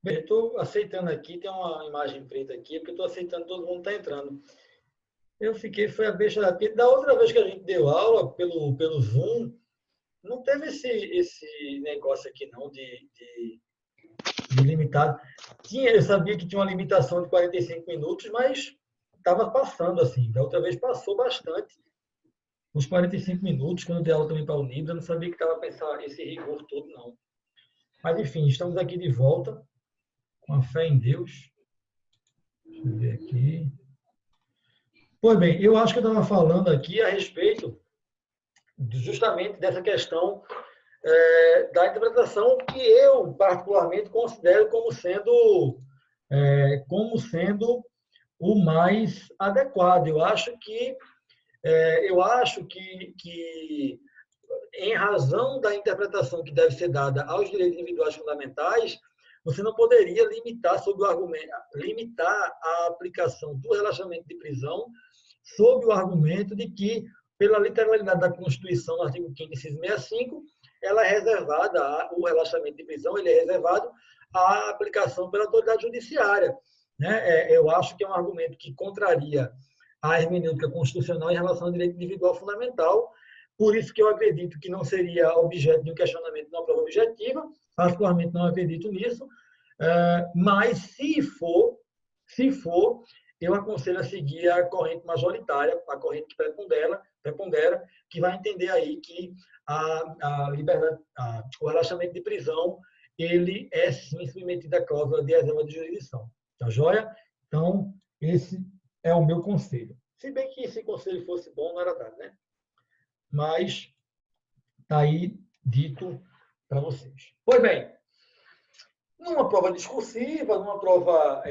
Bem, estou aceitando aqui, tem uma imagem preta aqui, porque estou aceitando, todo mundo está entrando. Eu fiquei, foi a besta da pita. Da outra vez que a gente deu aula pelo Zoom, não teve esse negócio aqui não de limitado. Eu sabia que tinha uma limitação de 45 minutos, mas estava passando assim. Da outra vez passou bastante. Os 45 minutos, quando eu dei aula também para o Libra, eu não sabia que estava pensando esse rigor todo, não. Mas, enfim, estamos aqui de volta, com a fé em Deus. Deixa eu ver aqui. Pois bem, eu acho que eu estava falando aqui a respeito justamente dessa questão da interpretação que eu, particularmente, considero como sendo o mais adequado. Eu acho que em razão da interpretação que deve ser dada aos direitos individuais fundamentais, você não poderia limitar sob o argumento, limitar a aplicação do relaxamento de prisão sob o argumento de que, pela literalidade da Constituição, no artigo 5º, inciso 65, ela é reservada, o relaxamento de prisão ele é reservado à aplicação pela autoridade judiciária. Né? Eu acho que é um argumento que contraria a hermenêutica constitucional em relação ao direito individual fundamental. Por isso que eu acredito que não seria objeto de um questionamento numa prova objetiva, particularmente não acredito nisso, mas se for, eu aconselho a seguir a corrente majoritária, a corrente que prepondera, que vai entender aí que o relaxamento de prisão ele é sim submetido à cláusula de reserva de jurisdição. Tá joia? Então, esse é o meu conselho. Se bem que se o conselho fosse bom, não era dado, né? Mas está aí dito para vocês. Pois bem, numa prova discursiva, numa prova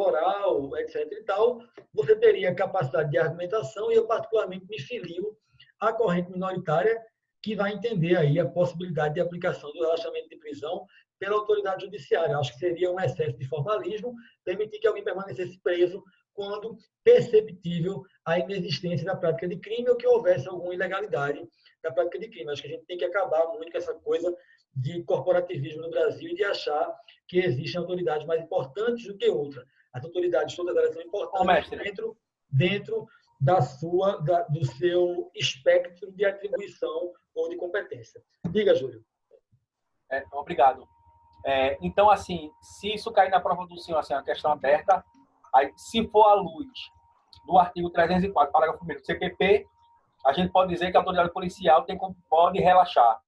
oral, etc. e tal, você teria capacidade de argumentação e eu particularmente me filio à corrente minoritária que vai entender aí a possibilidade de aplicação do relaxamento de prisão pela autoridade judiciária. Acho que seria um excesso de formalismo permitir que alguém permanecesse preso quando perceptível a inexistência da prática de crime ou que houvesse alguma ilegalidade da prática de crime. Acho que a gente tem que acabar muito com essa coisa de corporativismo no Brasil e de achar que existem autoridades mais importantes do que outras. As autoridades todas elas são importantes dentro do seu espectro de atribuição ou de competência. Diga, Júlio. Obrigado. Então, assim, se isso cair na prova do senhor, assim, a questão aberta, aí, se for à luz do artigo 304, parágrafo 1º do CPP, a gente pode dizer que a autoridade policial pode relaxar.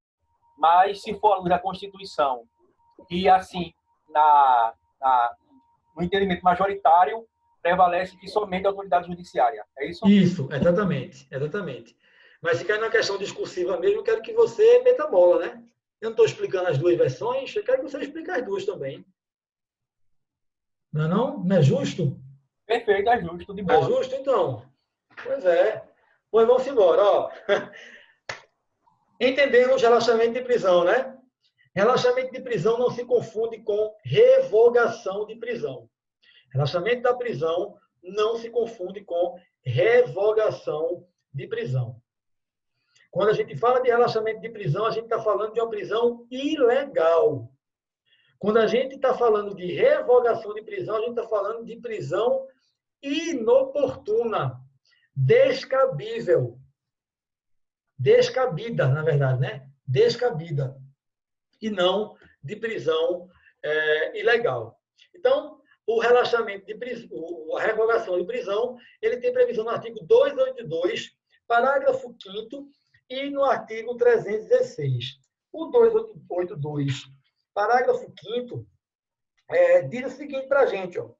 Mas, se for à luz da Constituição e, assim, no entendimento majoritário, prevalece que somente a autoridade judiciária. É isso? Isso, exatamente. Mas se cair na questão discursiva mesmo, eu quero que você meta a bola, né? Eu não estou explicando as duas versões, eu quero que você explique as duas também. Não é não? Não é justo? Perfeito, é justo, de boa. É justo, então? Pois é. Pois vamos embora, ó. Entendemos relaxamento de prisão, né? Relaxamento de prisão não se confunde com revogação de prisão. Relaxamento da prisão não se confunde com revogação de prisão. Quando a gente fala de relaxamento de prisão, a gente está falando de uma prisão ilegal. Quando a gente está falando de revogação de prisão, a gente está falando de prisão inoportuna, descabível. Descabida, na verdade, né? Descabida. E não de prisão ilegal. Então, o relaxamento de prisão, a revogação de prisão, ele tem previsão no artigo 282, parágrafo 5º, e no artigo 316. O 282, parágrafo 5º, diz o seguinte para a gente, ó.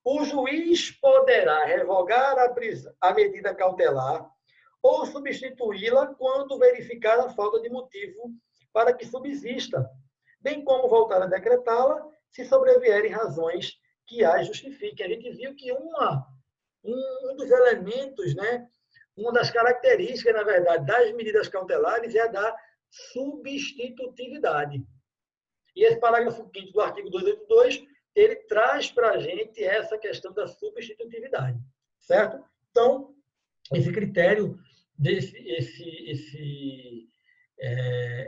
O juiz poderá revogar a medida cautelar ou substituí-la quando verificar a falta de motivo para que subsista, bem como voltar a decretá-la se sobrevierem razões que as justifiquem. A gente viu que um dos elementos, né, uma das características, na verdade, das medidas cautelares é a da substitutividade. E esse parágrafo 5º do artigo 282, ele traz para a gente essa questão da substitutividade, certo? Então, esse critério,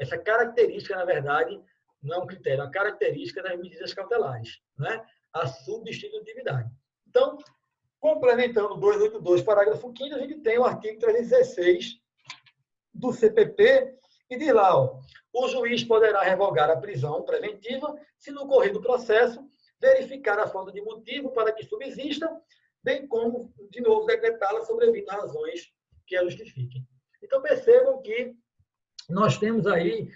essa característica, na verdade, não é um critério, é uma característica das medidas cautelares, né? A substitutividade. Então, complementando o 282, parágrafo 5º, a gente tem o artigo 316 do CPP, que diz lá, ó, o juiz poderá revogar a prisão preventiva se no correr do processo verificar a falta de motivo para que subsista, bem como, de novo, decretá-la sobrevindo razões que a justifiquem. Então, percebam que nós temos aí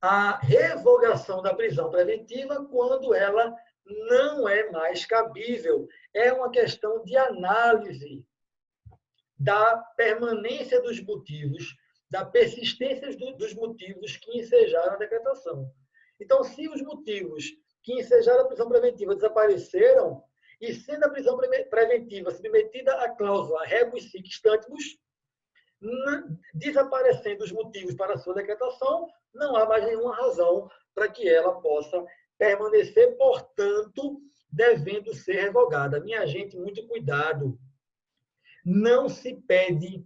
a revogação da prisão preventiva quando ela não é mais cabível. É uma questão de análise da permanência dos motivos, da persistência dos motivos que ensejaram a decretação. Então, se os motivos que ensejaram a prisão preventiva desapareceram, e sendo a prisão preventiva submetida à cláusula rebus sic stantibus, desaparecendo os motivos para a sua decretação, não há mais nenhuma razão para que ela possa permanecer, portanto, devendo ser revogada. Minha gente, muito cuidado. Não se pede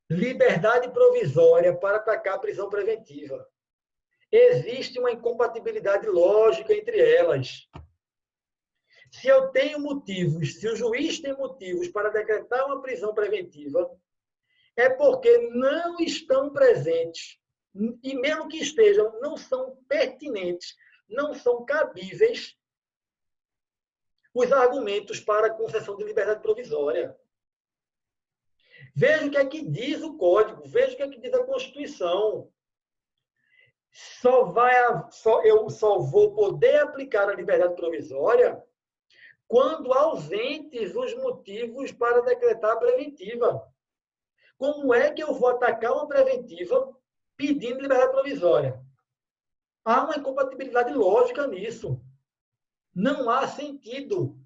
liberdade provisória para atacar a prisão preventiva. Existe uma incompatibilidade lógica entre elas. Se eu tenho motivos, se o juiz tem motivos para decretar uma prisão preventiva, é porque não estão presentes, e mesmo que estejam, não são pertinentes, não são cabíveis os argumentos para a concessão de liberdade provisória. Veja o que é que diz o Código, veja o que é que diz a Constituição. Eu só vou poder aplicar a liberdade provisória quando ausentes os motivos para decretar a preventiva. Como é que eu vou atacar uma preventiva pedindo liberdade provisória? Há uma incompatibilidade lógica nisso. Não há sentido.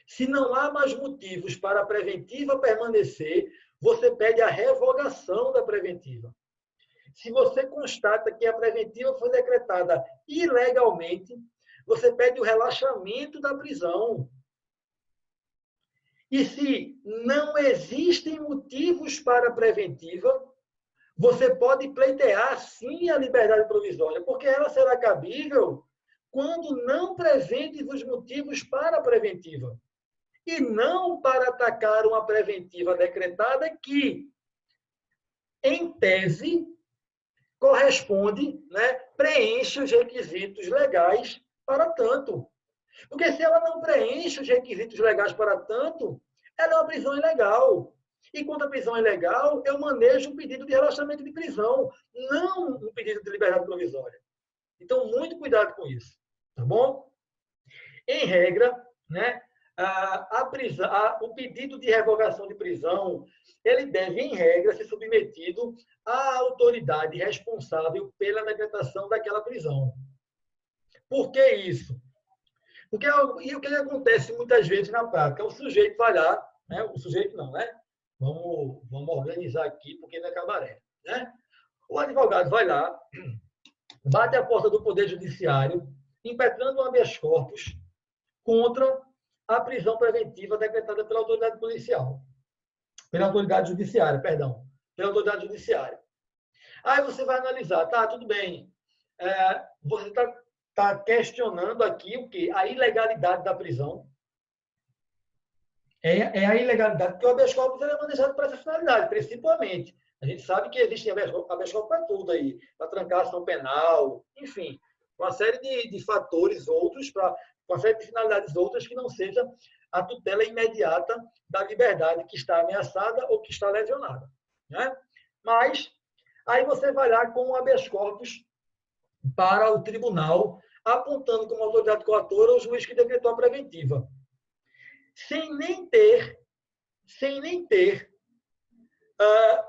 Se não há mais motivos para a preventiva permanecer, você pede a revogação da preventiva. Se você constata que a preventiva foi decretada ilegalmente, você pede o relaxamento da prisão. E se não existem motivos para a preventiva, você pode pleitear, sim, a liberdade provisória, porque ela será cabível quando não presentes os motivos para a preventiva. E não para atacar uma preventiva decretada que, em tese, corresponde, né, preenche os requisitos legais para tanto. Porque se ela não preenche os requisitos legais para tanto, ela é uma prisão ilegal. E quando a prisão é ilegal, eu manejo um pedido de relaxamento de prisão, não um pedido de liberdade provisória. Então, muito cuidado com isso, tá bom? Em regra, né, o pedido de revogação de prisão, ele deve, em regra, ser submetido à autoridade responsável pela decretação daquela prisão. Por que isso? Porque, e o que acontece muitas vezes na prática? O sujeito vai lá, né? O sujeito não, né? Vamos organizar aqui, porque não é cabaré, né? O advogado vai lá, bate a porta do Poder Judiciário, impetrando um habeas corpus contra a prisão preventiva decretada pela autoridade policial. Pela autoridade judiciária, perdão. Pela autoridade judiciária. Aí você vai analisar, tá, tudo bem. Você está questionando aqui o quê? A ilegalidade da prisão. É a ilegalidade, porque o habeas corpus é manejado para essa finalidade, principalmente. A gente sabe que existe habeas corpus para tudo aí, para trancar ação penal, enfim, uma série de fatores outros, para uma série de finalidades outras que não seja a tutela imediata da liberdade que está ameaçada ou que está lesionada, né? Mas aí você vai lá com o habeas corpus para o tribunal, apontando como autoridade coatora o juiz que decretou a preventiva, sem nem ter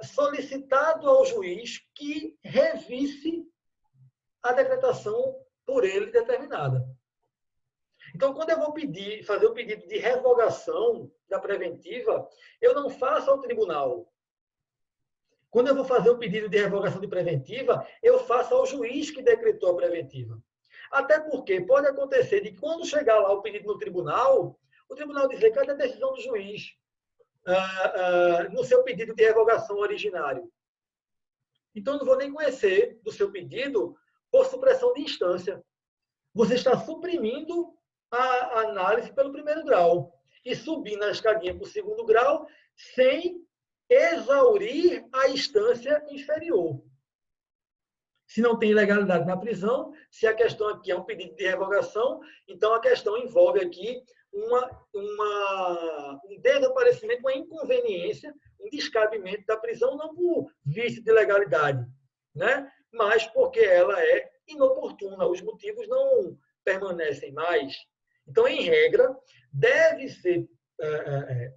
solicitado ao juiz que revisse a decretação por ele determinada. Então, quando eu vou fazer o pedido de revogação da preventiva, eu não faço ao tribunal. Quando eu vou fazer o pedido de revogação de preventiva, eu faço ao juiz que decretou a preventiva. Até porque pode acontecer de quando chegar lá o pedido no tribunal, o tribunal dizer que é a decisão do juiz no seu pedido de revogação originário. Então, eu não vou nem conhecer do seu pedido por supressão de instância. Você está suprimindo a análise pelo primeiro grau e subindo a escadinha para o segundo grau sem exaurir a instância inferior. Se não tem ilegalidade na prisão, se a questão aqui é um pedido de revogação, então a questão envolve aqui um desaparecimento, uma inconveniência, um descabimento da prisão, não por vício de legalidade, né? Mas porque ela é inoportuna, os motivos não permanecem mais. Então, em regra, deve ser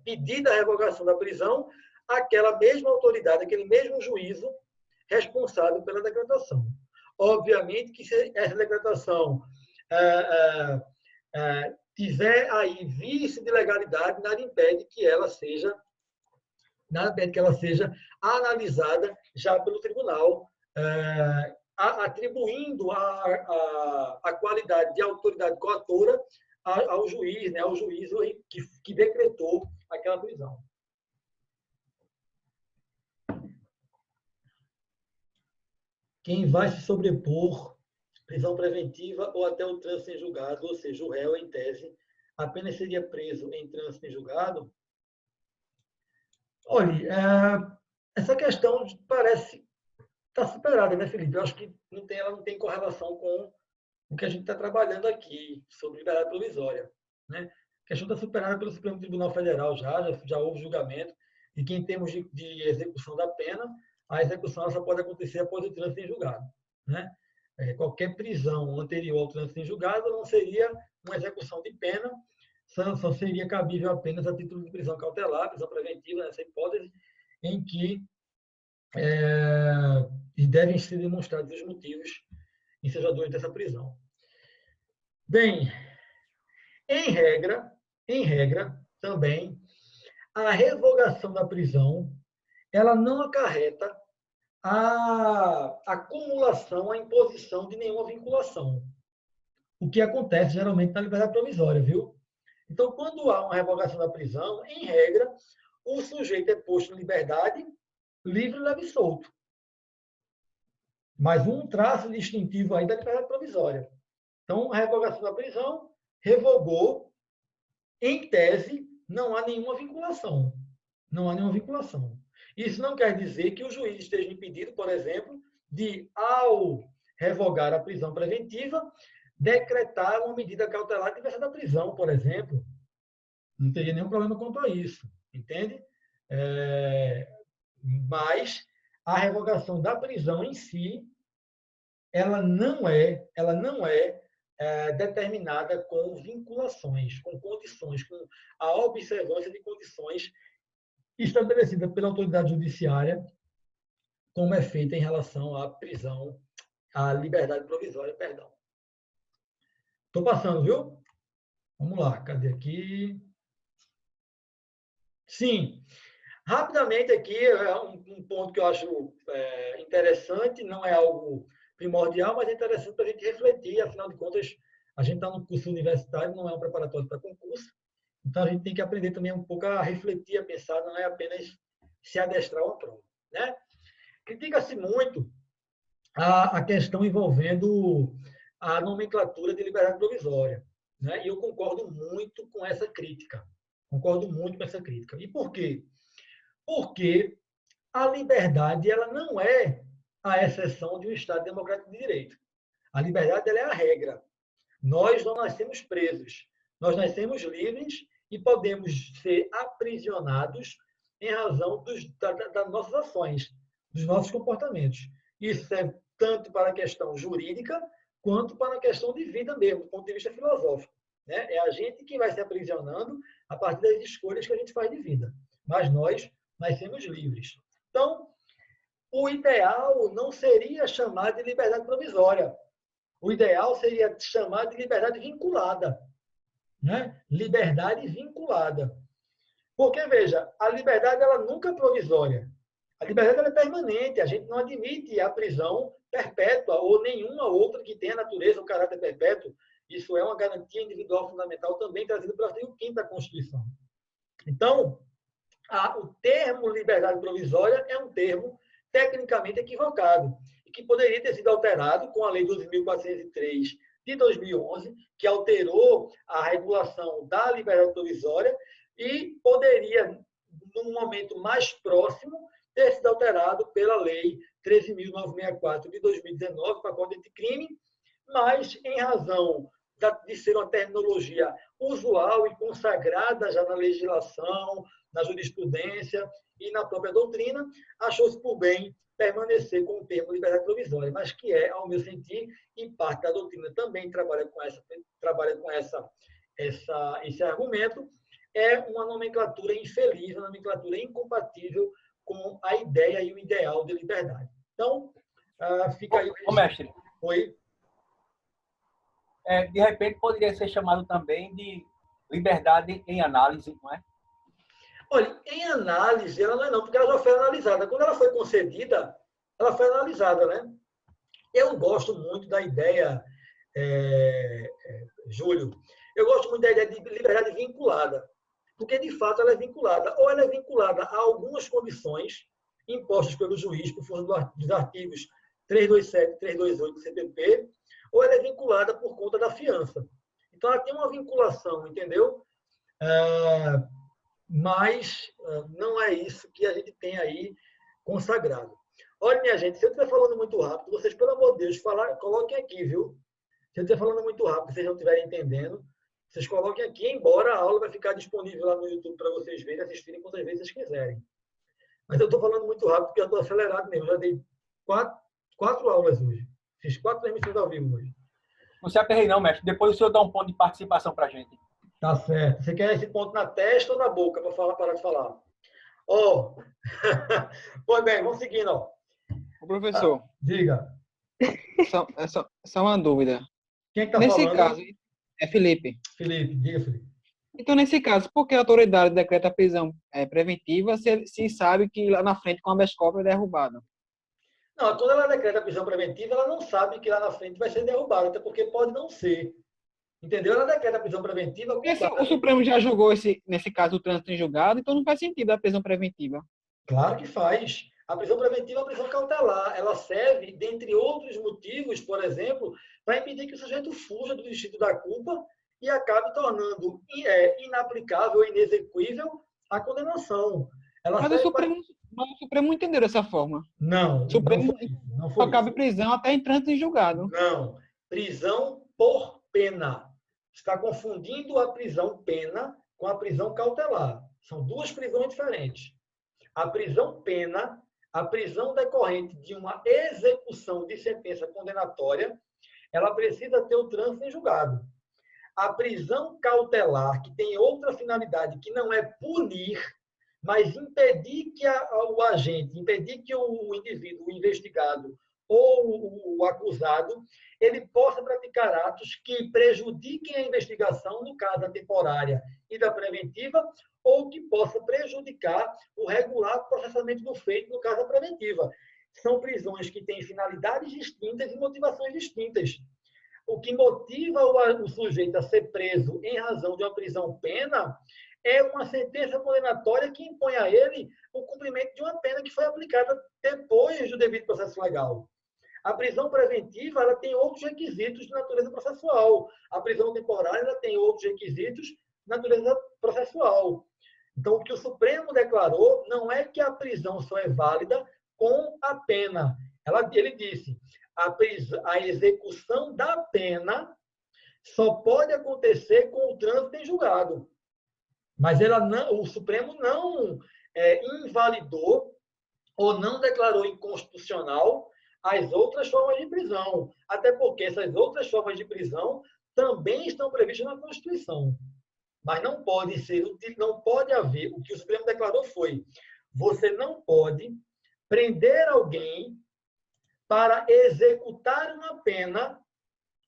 pedida a revogação da prisão àquela mesma autoridade, aquele mesmo juízo responsável pela decretação. Obviamente que se essa decretação tiver aí vício de legalidade, nada impede que ela seja analisada já pelo tribunal, atribuindo a qualidade de autoridade coatora ao juiz, né, ao juízo que decretou aquela prisão. Quem vai se sobrepor, prisão preventiva ou até o trânsito em julgado, ou seja, o réu, em tese, apenas seria preso em trânsito em julgado? Olha, essa questão parece estar superada, né, Felipe? Eu acho que ela não tem correlação com o que a gente está trabalhando aqui sobre liberdade provisória, né? A questão está superada pelo Supremo Tribunal Federal, já houve julgamento, e que em termos de execução da pena, a execução só pode acontecer após o trânsito em julgado, né? Qualquer prisão anterior ao trânsito em julgado não seria uma execução de pena, só seria cabível apenas a título de prisão cautelar, prisão preventiva, nessa hipótese, em que devem ser demonstrados os motivos ensejadores dessa prisão. Bem, em regra, também, a revogação da prisão, ela não acarreta a acumulação, a imposição de nenhuma vinculação. O que acontece geralmente na liberdade provisória, viu? Então, quando há uma revogação da prisão, em regra, o sujeito é posto em liberdade, livre, leve e solto. Mas um traço distintivo aí da liberdade provisória. Então, a revogação da prisão revogou, em tese, não há nenhuma vinculação. Não há nenhuma vinculação. Isso não quer dizer que o juiz esteja impedido, por exemplo, de, ao revogar a prisão preventiva, decretar uma medida cautelar de diversão da prisão, por exemplo. Não teria nenhum problema quanto a isso, entende? Mas a revogação da prisão em si, ela não é determinada com vinculações, com condições, com a observância de condições estabelecidas pela autoridade judiciária, como é feita em relação à prisão, à liberdade provisória, perdão. Estou passando, viu? Vamos lá, cadê aqui? Sim. Rapidamente aqui, um ponto que eu acho interessante, não é algo primordial, mas é interessante para a gente refletir, afinal de contas, a gente está no curso universitário, não é um preparatório para concurso, então a gente tem que aprender também um pouco a refletir, a pensar, não é apenas se adestrar uma prova, né? Critica-se muito a questão envolvendo a nomenclatura de liberdade provisória, né? E eu concordo muito com essa crítica. E por quê? Porque a liberdade ela não é a exceção de um Estado democrático de direito. A liberdade ela é a regra. Nós não nascemos presos. Nós nascemos livres e podemos ser aprisionados em razão das nossas ações, dos nossos comportamentos. Isso é tanto para a questão jurídica quanto para a questão de vida mesmo, do ponto de vista filosófico, né? É a gente que vai se aprisionando a partir das escolhas que a gente faz de vida. Mas nós nascemos livres. Então, o ideal não seria chamar de liberdade provisória. O ideal seria chamar de liberdade vinculada, né? Liberdade vinculada. Porque, veja, a liberdade ela nunca é provisória. A liberdade ela é permanente. A gente não admite a prisão perpétua ou nenhuma outra que tenha natureza ou caráter perpétuo. Isso é uma garantia individual fundamental também trazida pelo artigo 5º da Constituição. Então, o termo liberdade provisória é um termo tecnicamente equivocado. E que poderia ter sido alterado com a Lei 12.403 de 2011, que alterou a regulação da liberdade provisória e poderia, num momento mais próximo, ter sido alterado pela Lei 13.964 de 2019, para Código de Crime, mas, em razão de ser uma terminologia usual e consagrada já na legislação, na jurisprudência e na própria doutrina, achou-se por bem permanecer com o termo liberdade provisória, mas que é, ao meu sentir, em parte da doutrina também trabalha com esse argumento, é uma nomenclatura infeliz, uma nomenclatura incompatível com a ideia e o ideal de liberdade. Então, fica aí. Ô, mestre. Oi? De repente, poderia ser chamado também de liberdade em análise, não é? Olha, em análise, ela não é porque ela já foi analisada. Quando ela foi concedida, ela foi analisada, né? Eu gosto muito da ideia, Júlio, eu gosto muito da ideia de liberdade vinculada, porque, de fato, ela é vinculada. Ou ela é vinculada a algumas condições impostas pelo juiz por força dos artigos 327 e 328 do CPP, ou ela é vinculada por conta da fiança. Então, ela tem uma vinculação, entendeu? Mas não é isso que a gente tem aí consagrado. Olha, minha gente, se eu estiver falando muito rápido, vocês, pelo amor de Deus, coloquem aqui, viu? Se eu estiver falando muito rápido, vocês não estiverem entendendo, vocês coloquem aqui, embora a aula vai ficar disponível lá no YouTube para vocês verem, assistirem quantas vezes vocês quiserem. Mas eu estou falando muito rápido porque eu estou acelerado mesmo. Eu já dei quatro aulas hoje. Fiz 4 transmissões ao vivo hoje. Não se aperrei não, mestre. Depois o senhor dá um ponto de participação para a gente. Tá certo. Você quer esse ponto na testa ou na boca para parar de falar? Ó. Pois bem, vamos seguindo. Ó. O professor. Diga. Só uma dúvida. Quem está falando? Nesse caso, é Felipe. Felipe, diga, Felipe. Então, nesse caso, por que a autoridade decreta a prisão preventiva se sabe que lá na frente com habeas corpus é derrubado? Não, quando ela decreta a prisão preventiva, ela não sabe que lá na frente vai ser derrubado, até porque pode não ser. Entendeu? Ela decreta a prisão preventiva. O Supremo já julgou nesse caso o trânsito em julgado, então não faz sentido a prisão preventiva. Claro que faz. A prisão preventiva é uma prisão cautelar. Ela serve, dentre outros motivos, por exemplo, para impedir que o sujeito fuja do distrito da culpa e acabe tornando inaplicável e inexequível a condenação. Mas o Supremo não entendeu dessa forma. Não. O Supremo não foi só cabe prisão até em trânsito em julgado. Não. Prisão por pena. Está confundindo a prisão pena com a prisão cautelar. São duas prisões diferentes. A prisão pena, a prisão decorrente de uma execução de sentença condenatória, ela precisa ter o trânsito em julgado. A prisão cautelar, que tem outra finalidade, que não é punir, mas impedir que o agente, impedir que o indivíduo, o investigado ou o acusado, ele possa praticar atos que prejudiquem a investigação, no caso da temporária e da preventiva, ou que possa prejudicar o regular processamento do feito, no caso da preventiva. São prisões que têm finalidades distintas e motivações distintas. O que motiva o sujeito a ser preso em razão de uma prisão-pena é uma sentença condenatória que impõe a ele o cumprimento de uma pena que foi aplicada depois do devido processo legal. A prisão preventiva ela tem outros requisitos de natureza processual. A prisão temporária ela tem outros requisitos de natureza processual. Então, o que o Supremo declarou não é que a prisão só é válida com a pena. Ele disse, a execução da pena só pode acontecer com o trânsito em julgado. Mas o Supremo não invalidou ou não declarou inconstitucional as outras formas de prisão. Até porque essas outras formas de prisão também estão previstas na Constituição. Mas não pode haver, o que o Supremo declarou foi, você não pode prender alguém para executar uma pena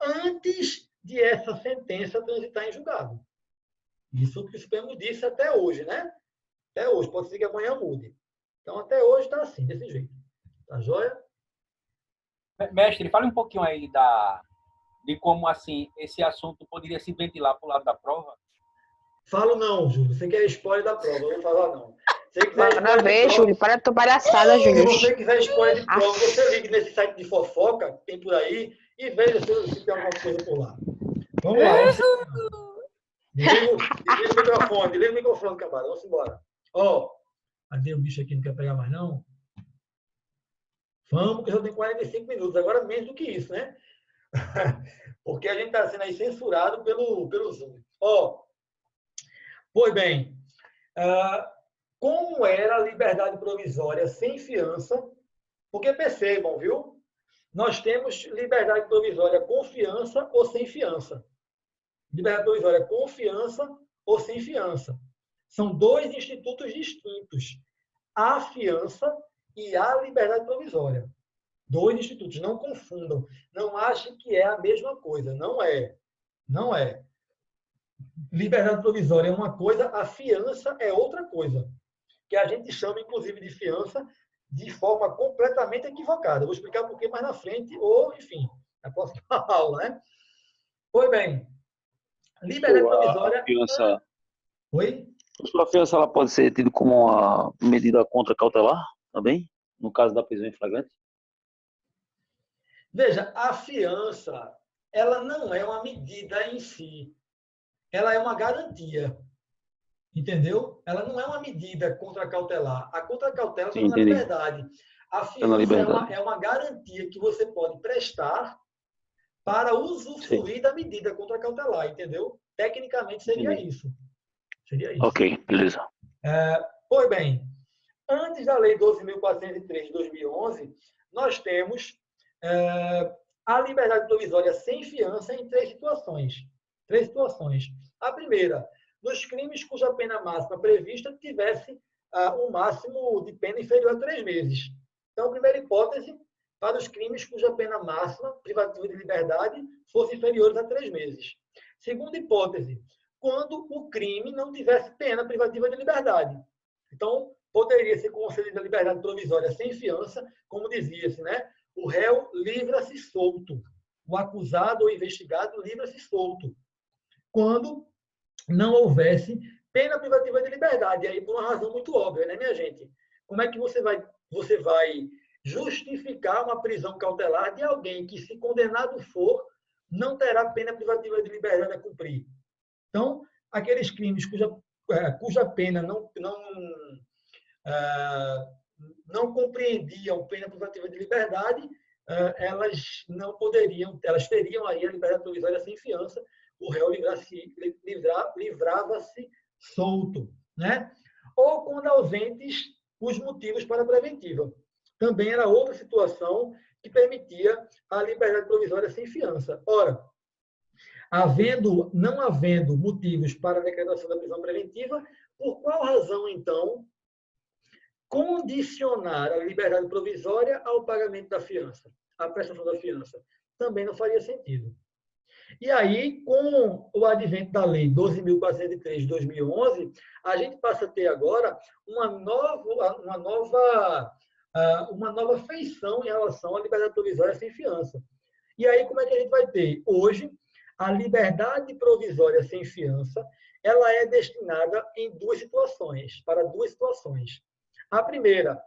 antes de essa sentença transitar em julgado. Isso que o Supremo disse até hoje, né? Até hoje, pode ser que amanhã mude. Então, até hoje está assim, desse jeito. Tá joia? Mestre, fale um pouquinho aí de como, assim, esse assunto poderia se ventilar para o lado da prova. Falo não, Júlio. Você quer spoiler da prova, eu vou falar não. Se você quiser Bora spoiler de ver, prova, Júlio. Para a tua palhaçada, se Júlio. você quiser spoiler de prova, Aff. você ligue nesse site de fofoca que tem por aí e veja se tem alguma coisa por lá. Vamos lá, vamos embora. Desliga o microfone, camarada. Vamos embora. Ó, cadê o bicho aqui? Não quer pegar mais, não? Vamos, que já tem 45 minutos. Agora menos do que isso, né? Porque a gente está sendo aí censurado pelo Zoom. Ó, pois bem, como era a liberdade provisória sem fiança? Porque percebam, viu? Nós temos liberdade provisória com fiança ou sem fiança. Liberdade provisória com fiança ou sem fiança. São dois institutos distintos. A fiança e a liberdade provisória. Dois institutos, não confundam. Não achem que é a mesma coisa. Não é. Não é. Liberdade provisória é uma coisa, a fiança é outra coisa. Que a gente chama, inclusive, de fiança de forma completamente equivocada. Eu vou explicar por que mais na frente, ou, enfim, na próxima aula, né? Pois bem, liberdade provisória... A fiança, Oi? a fiança ela pode ser tida como uma medida contra cautelar também, no caso da prisão em flagrante? Veja, a fiança, ela não é uma medida em si. Ela é uma garantia. Entendeu? Ela não é uma medida contracautelar. A contracautela está na Entendi. liberdade. A Tá na fiança liberdade. é uma garantia que você pode prestar para usufruir da medida contracautelar, entendeu? Tecnicamente seria Entendi. isso. Seria isso. Ok, beleza. Pois bem, antes da Lei 12.403 de 2011, nós temos a liberdade provisória sem fiança em três situações. Três situações. A primeira, nos crimes cuja pena máxima prevista tivesse um máximo de pena inferior a 3 meses. Então, a primeira hipótese, para os crimes cuja pena máxima privativa de liberdade fosse inferior a 3 meses. Segunda hipótese, quando o crime não tivesse pena privativa de liberdade. Então, poderia ser concedida a liberdade provisória sem fiança, como dizia-se, né? O réu livra-se solto. O acusado ou investigado livra-se solto. Quando não houvesse pena privativa de liberdade. E aí, por uma razão muito óbvia, né, minha gente? Como é que você vai justificar uma prisão cautelar de alguém que, se condenado for, não terá pena privativa de liberdade a cumprir? Então, aqueles crimes cuja pena não compreendiam pena privativa de liberdade, elas não poderiam, elas teriam aí a liberdade provisória sem fiança, o réu livrava-se solto, né? Ou quando ausentes os motivos para a preventiva. Também era outra situação que permitia a liberdade provisória sem fiança. Ora, não havendo motivos para a decretação da prisão preventiva, por qual razão, então, condicionar a liberdade provisória ao pagamento da fiança, à prestação da fiança? Também não faria sentido. E aí, com o advento da Lei 12.403 de 2011, a gente passa a ter agora uma nova feição em relação à liberdade provisória sem fiança. E aí, como é que a gente vai ter? Hoje, a liberdade provisória sem fiança, ela é destinada para duas situações. A primeira,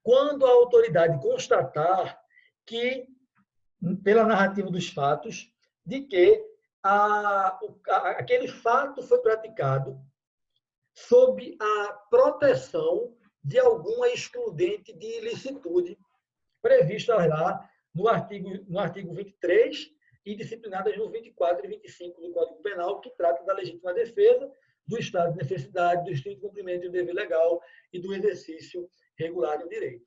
quando a autoridade constatar que, pela narrativa dos fatos, de que aquele fato foi praticado sob a proteção de alguma excludente de ilicitude prevista lá no artigo 23 e disciplinadas no 24 e 25 do Código Penal, que trata da legítima defesa, do estado de necessidade, do estrito cumprimento do dever legal e do exercício regular do direito.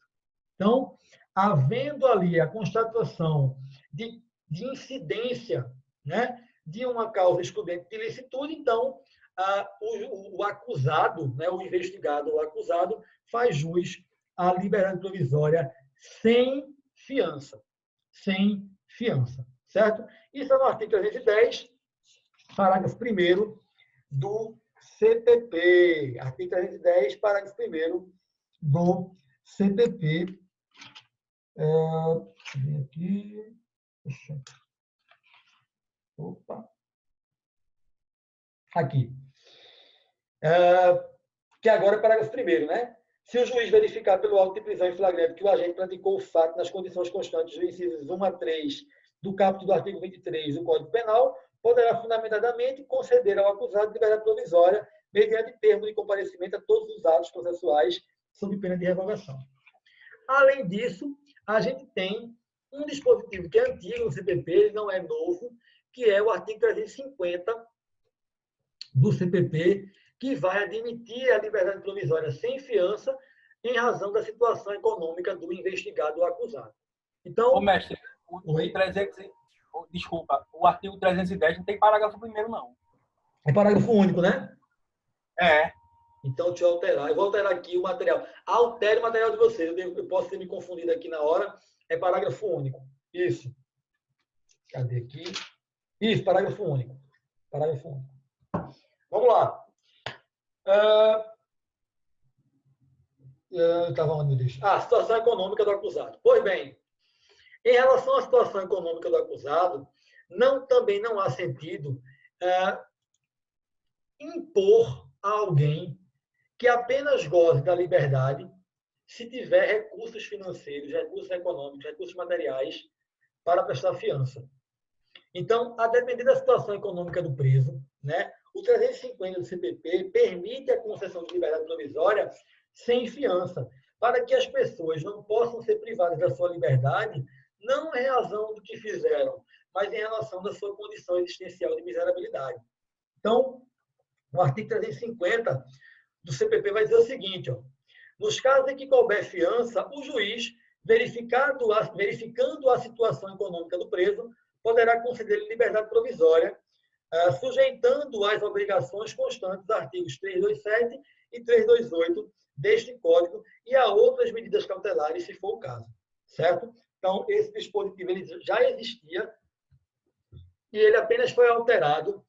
Então, havendo ali a constatação de incidência, né, de uma causa excludente de ilicitude, então, o acusado, né, o investigado ou acusado, faz jus à liberdade provisória sem fiança. Sem fiança, certo? Isso é no artigo 310, parágrafo 1º do CPP. Artigo 310, parágrafo 1º do CPP. Deixa eu ver aqui. Opa. Aqui. que agora é o parágrafo 1º, né? Se o juiz verificar pelo auto de prisão em flagrante que o agente praticou o fato nas condições constantes dos incisos 1 a 3 do caput do artigo 23 do Código Penal, poderá fundamentadamente conceder ao acusado liberdade provisória mediante termo de comparecimento a todos os atos processuais sob pena de revogação. Além disso, a gente tem um dispositivo que é antigo no CPP, ele não é novo, que é o artigo 350 do CPP, que vai admitir a liberdade provisória sem fiança em razão da situação econômica do investigado ou acusado. Então, mestre, o artigo 310 não tem parágrafo 1º, não. É parágrafo único, né? É. Então, deixa eu alterar. Eu vou alterar aqui o material. Altere o material de vocês. Eu posso ter me confundido aqui na hora. É parágrafo único. Isso. Cadê aqui? Isso, parágrafo único. Parágrafo único. Vamos lá. Eu estava onde, deixa? Situação econômica do acusado. Pois bem, em relação à situação econômica do acusado, também não há sentido impor a alguém que apenas goze da liberdade se tiver recursos financeiros, recursos econômicos, recursos materiais para prestar fiança. Então, a depender da situação econômica do preso, né, o 350 do CPP permite a concessão de liberdade provisória sem fiança, para que as pessoas não possam ser privadas da sua liberdade, não em razão do que fizeram, mas em relação da sua condição existencial de miserabilidade. Então, o artigo 350 do CPP vai dizer o seguinte, ó, nos casos em que couber fiança, o juiz, verificando a situação econômica do preso, poderá conceder-lhe liberdade provisória, sujeitando às obrigações constantes dos artigos 327 e 328 deste Código e a outras medidas cautelares, se for o caso. Certo? Então, esse dispositivo ele já existia e ele apenas foi alterado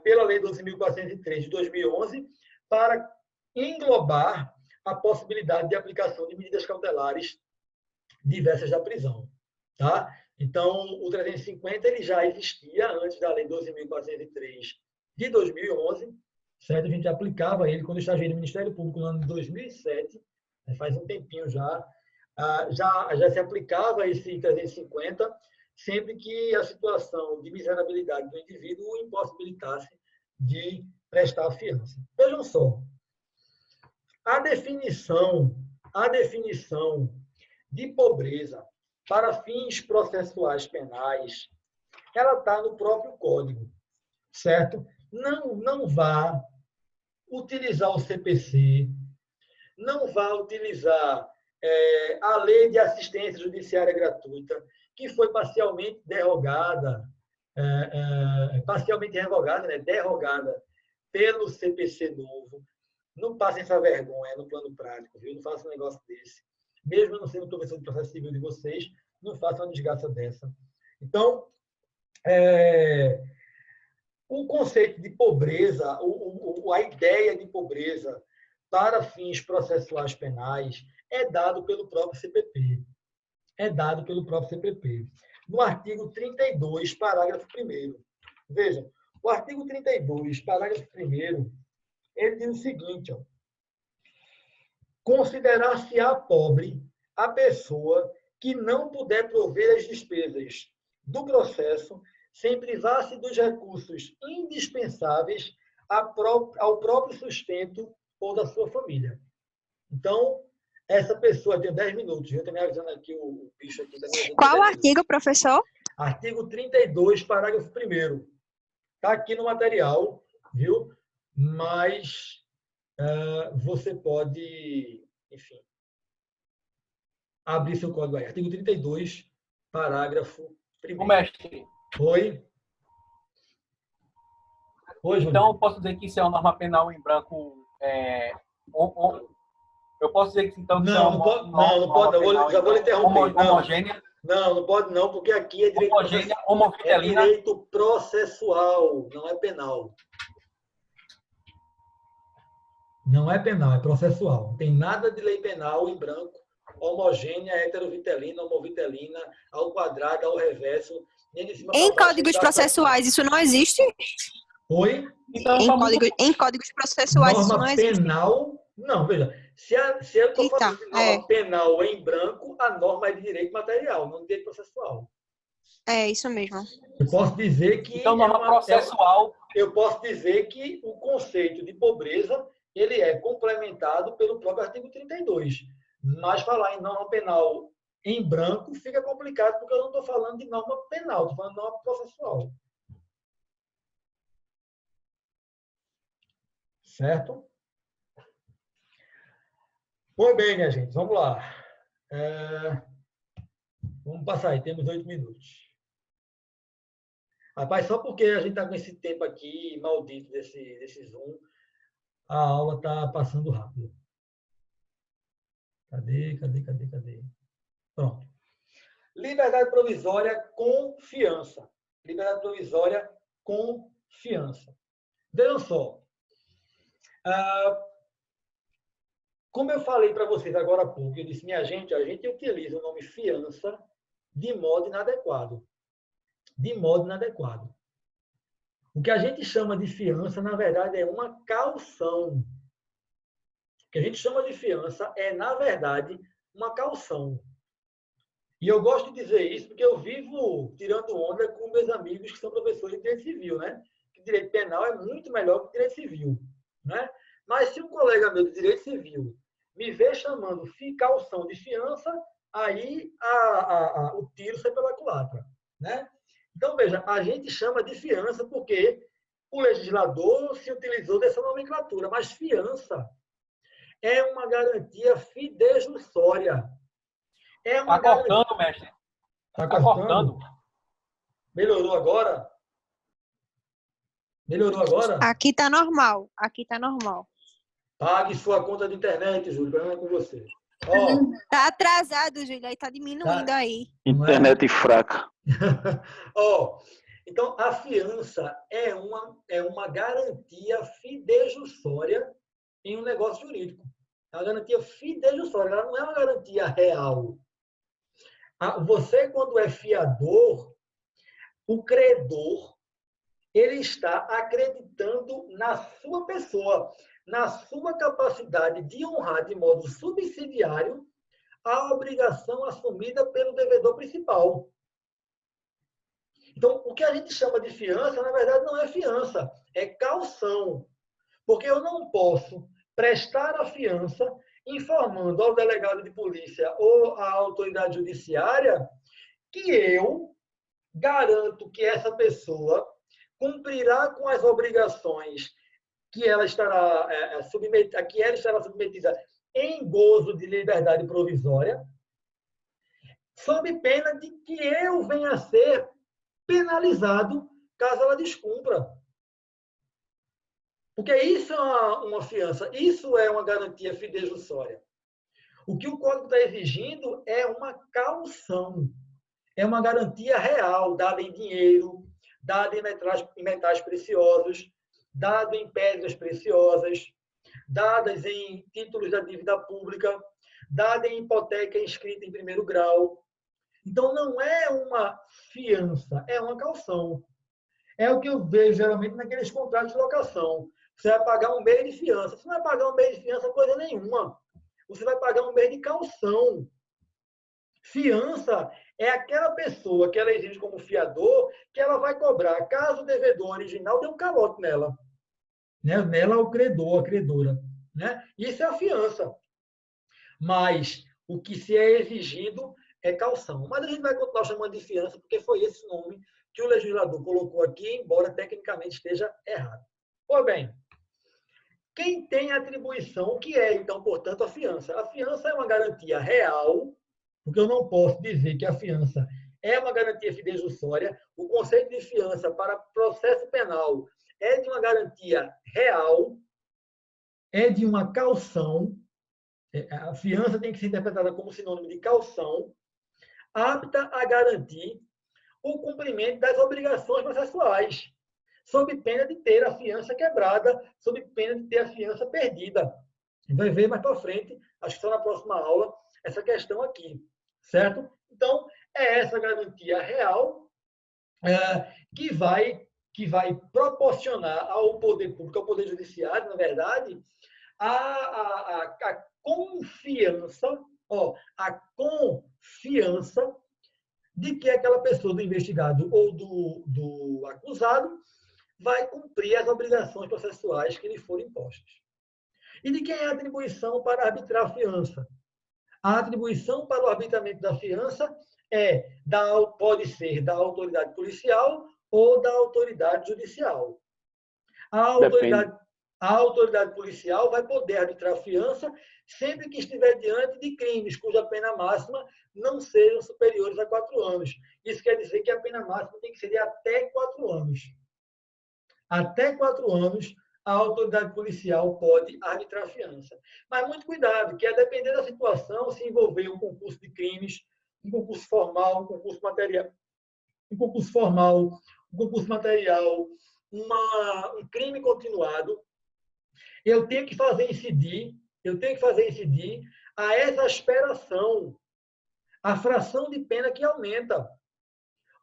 pela Lei 12.403 de 2011 para englobar a possibilidade de aplicação de medidas cautelares diversas da prisão. Tá? Então, o 350 ele já existia antes da Lei 12.403 de 2011, certo? A gente aplicava ele quando eu estagiei no Ministério Público no ano de 2007, faz um tempinho já, já se aplicava esse 350 sempre que a situação de miserabilidade do indivíduo o impossibilitasse de prestar a fiança. Vejam só, a definição de pobreza para fins processuais penais, ela está no próprio Código, certo? Não vá utilizar o CPC, não vá utilizar a Lei de Assistência Judiciária Gratuita, que foi parcialmente derrogada, né, derrogada pelo CPC novo. Não passem essa vergonha no plano prático, viu? Não façam um negócio desse. Mesmo eu não sendo professor de processo civil de vocês, não façam uma desgraça dessa. Então, o conceito de pobreza, a ideia de pobreza para fins processuais penais é dado pelo próprio CPP. No artigo 32, parágrafo 1º. Veja, o artigo 32, parágrafo 1º, ele diz o seguinte, ó, considerar-se-á pobre a pessoa que não puder prover as despesas do processo sem privar-se dos recursos indispensáveis ao próprio sustento ou da sua família. Então, essa pessoa tem 10 minutos. Eu estou me avisando aqui, o bicho aqui também. Qual artigo, professor? Artigo 32, parágrafo 1º. Está aqui no material, viu? Mas você pode, enfim, abrir seu código aí. Artigo 32, parágrafo 1º. O mestre. Oi, Júlio. Então, eu posso dizer que isso é uma norma penal em branco. Eu posso dizer que então. Não pode. Já vou lhe interromper. Homogênea. Não pode não, porque aqui é direito, é direito processual, não é penal. Não é penal, é processual. Não tem nada de lei penal em branco, homogênea, heterovitelina, homovitelina, ao quadrado, ao reverso. Nem de cima Em para baixo, códigos processuais, isso não existe? Oi? Então, Em códigos processuais isso não Norma existe. penal, não, veja, se eu estou Eita, falando de norma penal em branco, a norma é de direito material, não de direito processual. É isso mesmo. Eu posso dizer que então norma processual. eu posso dizer que o conceito de pobreza ele é complementado pelo próprio artigo 32. Mas falar em norma penal em branco fica complicado, porque eu não estou falando de norma penal, estou falando de norma processual. Certo? Pois bem, minha gente, vamos lá. Vamos passar aí, temos 8 minutos. Rapaz, só porque a gente está com esse tempo aqui, maldito desse Zoom, a aula está passando rápido. Cadê? Pronto. Liberdade provisória com fiança. Liberdade provisória com fiança. Vejam só. Como eu falei para vocês agora há pouco, eu disse, minha gente, a gente utiliza o nome fiança de modo inadequado. De modo inadequado. O que a gente chama de fiança, na verdade, é uma caução. O que a gente chama de fiança é, na verdade, uma caução. E eu gosto de dizer isso porque eu vivo tirando onda com meus amigos que são professores de direito civil, né? Que direito penal é muito melhor que direito civil, né? Mas se um colega meu de direito civil me vê chamando caução de fiança, aí o tiro sai pela culatra, né? Então, veja, a gente chama de fiança porque o legislador se utilizou dessa nomenclatura, mas fiança é uma garantia fidejussória. Está cortando, mestre. Está cortando? Melhorou agora? Melhorou agora? Aqui está normal. Aqui está normal. Pague sua conta de internet, Júlio, para não com você. Tá atrasado, Júlio, aí tá diminuindo aí. Internet fraca. Então, a fiança é uma garantia fidejussória em um negócio jurídico. É uma garantia fidejussória, ela não é uma garantia real. Você, quando é fiador, o credor, ele está acreditando na sua pessoa, na sua capacidade de honrar de modo subsidiário a obrigação assumida pelo devedor principal. Então, o que a gente chama de fiança, na verdade, não é fiança, é caução. Porque eu não posso prestar a fiança informando ao delegado de polícia ou à autoridade judiciária que eu garanto que essa pessoa cumprirá com as obrigações que ela estará submetida em gozo de liberdade provisória, sob pena de que eu venha a ser penalizado caso ela descumpra. Porque isso é uma fiança, isso é uma garantia fidejussória. O que o Código está exigindo é uma caução, é uma garantia real, dada em dinheiro, dada em metais preciosos, dada em pedras preciosas, dadas em títulos da dívida pública, dada em hipoteca inscrita em primeiro grau. Então, não é uma fiança, é uma caução. É o que eu vejo geralmente naqueles contratos de locação. Você vai pagar um mês de fiança. Você não vai pagar um mês de fiança coisa nenhuma. Você vai pagar um mês de caução. Fiança é aquela pessoa que ela exige como fiador que ela vai cobrar caso o devedor original dê um calote nela. Né? Nela, o credor, a credora. Né? Isso é a fiança. Mas o que se é exigido é caução. Mas a gente vai continuar chamando de fiança porque foi esse nome que o legislador colocou aqui, embora tecnicamente esteja errado. Pois bem, quem tem atribuição, o que é, então, portanto, a fiança? A fiança é uma garantia real, porque eu não posso dizer que a fiança é uma garantia fidejussória. O conceito de fiança para processo penal é de uma garantia real, é de uma caução. A fiança tem que ser interpretada como sinônimo de caução, apta a garantir o cumprimento das obrigações processuais, sob pena de ter a fiança quebrada, sob pena de ter a fiança perdida. A gente vai ver mais para frente, acho que só na próxima aula, essa questão aqui, certo? Então, é essa garantia real que que vai proporcionar ao poder público, ao poder judiciário, na verdade, a confiança, a confiança de que aquela pessoa do investigado ou do acusado vai cumprir as obrigações processuais que lhe forem impostas. E de quem é a atribuição para arbitrar a fiança? A atribuição para o arbitramento da fiança pode ser da autoridade policial ou da autoridade judicial. A autoridade policial vai poder arbitrar a fiança sempre que estiver diante de crimes cuja pena máxima não sejam superiores a 4 anos. Isso quer dizer que a pena máxima tem que ser de até 4 anos. Até 4 anos, a autoridade policial pode arbitrar a fiança. Mas muito cuidado, que a depender da situação, se envolver um concurso de crimes, um concurso formal, um concurso material, um crime continuado, eu tenho que fazer incidir a exasperação, a fração de pena que aumenta.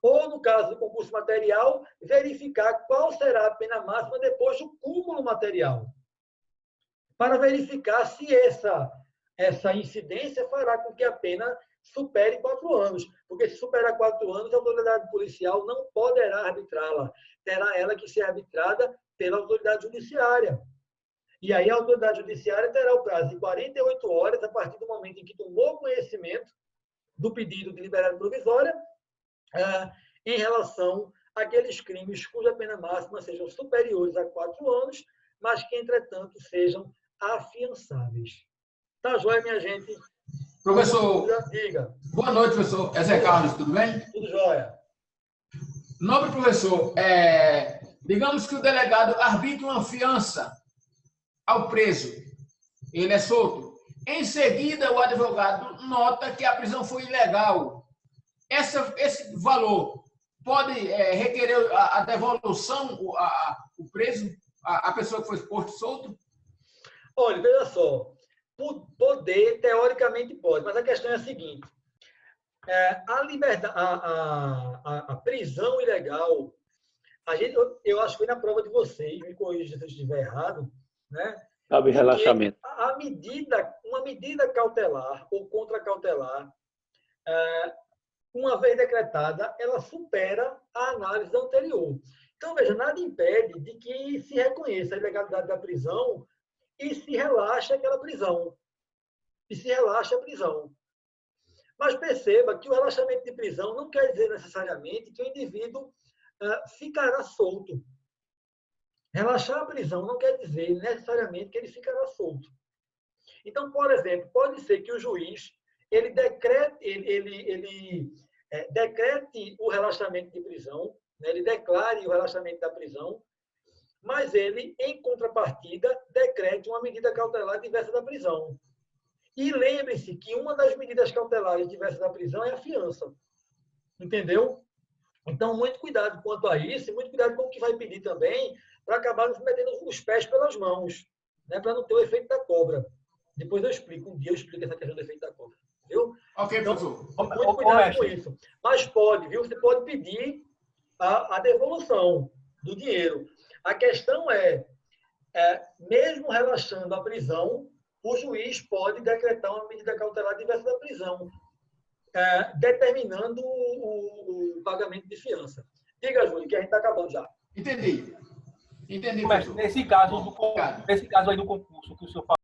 Ou, no caso do concurso material, verificar qual será a pena máxima depois do cúmulo material. Para verificar se essa incidência fará com que a pena supere 4 anos. Porque se superar 4 anos, a autoridade policial não poderá arbitrá-la. Terá ela que ser arbitrada pela autoridade judiciária. E aí a autoridade judiciária terá o prazo de 48 horas, a partir do momento em que tomou conhecimento do pedido de liberdade provisória, em relação àqueles crimes cuja pena máxima sejam superiores a 4 anos, mas que, entretanto, sejam afiançáveis. Tá joia, minha gente? Professor, diga. Boa noite, professor. É Zé Carlos, tudo bem? Tudo jóia. Nobre professor, digamos que o delegado arbitra uma fiança ao preso, ele é solto. Em seguida, o advogado nota que a prisão foi ilegal. Esse valor pode requerer a devolução, o preso, a pessoa que foi exposto solto? Olha, veja só. Poder, teoricamente, pode, mas a questão é a seguinte. A prisão ilegal, eu acho que foi na prova de vocês, me corrija se eu estiver errado, né? Cabe relaxamento. Uma medida cautelar ou contracautelar, uma vez decretada, ela supera a análise anterior. Então, veja, nada impede de que se reconheça a ilegalidade da prisão e se relaxa aquela prisão. E se relaxa a prisão. Mas perceba que o relaxamento de prisão não quer dizer necessariamente que o indivíduo ficará solto. Relaxar a prisão não quer dizer necessariamente que ele ficará solto. Então, por exemplo, pode ser que o juiz ele decrete o relaxamento de prisão, né? Ele declare o relaxamento da prisão, mas ele, em contrapartida, decrete uma medida cautelar diversa da prisão. E lembre-se que uma das medidas cautelares diversas da prisão é a fiança. Entendeu? Então, muito cuidado quanto a isso, e muito cuidado com o que vai pedir também, para acabar nos metendo os pés pelas mãos, né? Para não ter o efeito da cobra. Depois eu explico, um dia eu explico essa questão do efeito da cobra. Viu? Ok, então, professor. muito cuidado com isso. Mas pode, viu? Você pode pedir a devolução do dinheiro. A questão mesmo relaxando a prisão, o juiz pode decretar uma medida cautelar diversa da prisão, determinando o pagamento de fiança. Diga, Júlio, que a gente está acabando já. Entendi. Mas nesse caso aí do concurso que o senhor falou,